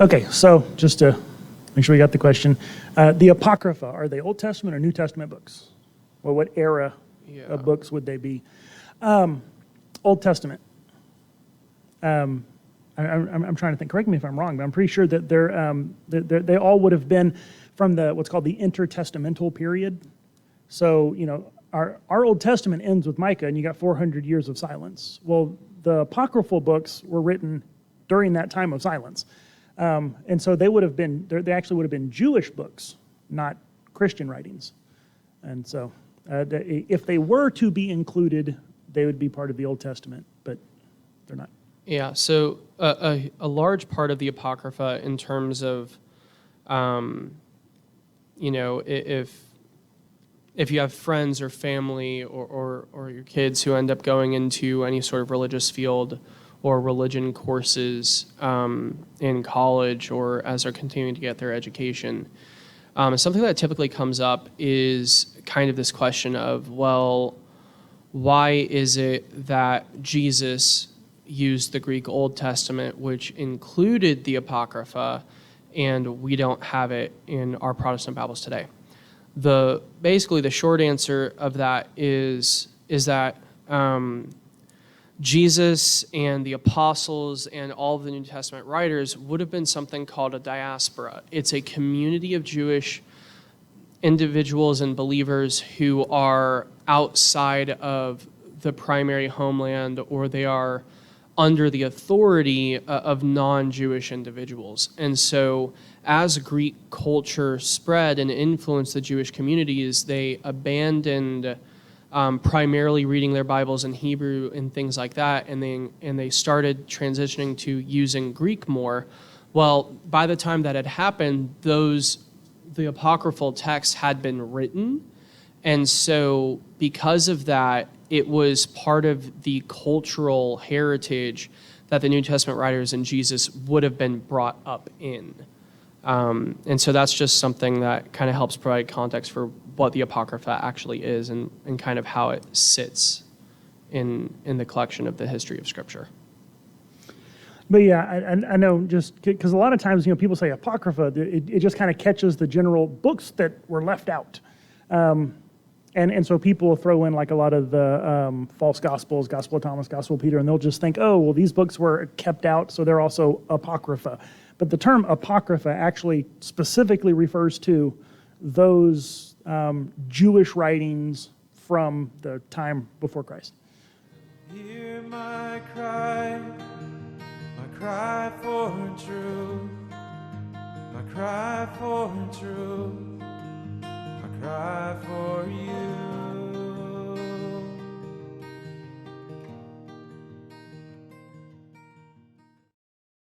Okay, so just to make sure we got the question, the Apocrypha, are they Old Testament or New Testament books? Or what era of books would they be? Old Testament. I'm trying to think. Correct me if I'm wrong, but I'm pretty sure that they all would have been from the what's called the intertestamental period. So our Old Testament ends with Micah, and you got 400 years of silence. Well, the apocryphal books were written during that time of silence, and so they actually would have been Jewish books, not Christian writings. And so, if they were to be included, they would be part of the Old Testament, but they're not. Yeah, so a large part of the Apocrypha in terms of, if you have friends or family or your kids who end up going into any sort of religious field or religion courses in college or as they're continuing to get their education, something that typically comes up is kind of this question of, well, why is it that Jesus used the Greek Old Testament, which included the Apocrypha, and we don't have it in our Protestant Bibles today? Basically, the short answer of that is that Jesus and the apostles and all of the New Testament writers would have been something called a diaspora. It's a community of Jewish individuals and believers who are outside of the primary homeland, or they are under the authority of non-Jewish individuals. And so as Greek culture spread and influenced the Jewish communities, they abandoned primarily reading their Bibles in Hebrew and things like that, and they started transitioning to using Greek more. Well, by the time that had happened, the apocryphal texts had been written, and so because of that, it was part of the cultural heritage that the New Testament writers and Jesus would have been brought up in. And so that's just something that kind of helps provide context for what the Apocrypha actually is and kind of how it sits in the collection of the history of Scripture. But yeah, I know, just because a lot of times, people say Apocrypha, it just kind of catches the general books that were left out. And so people will throw in like a lot of the false gospels, Gospel of Thomas, Gospel of Peter, and they'll just think, oh, well, these books were kept out, so they're also Apocrypha. But the term Apocrypha actually specifically refers to those Jewish writings from the time before Christ. Hear my cry for truth, my cry for truth, my cry for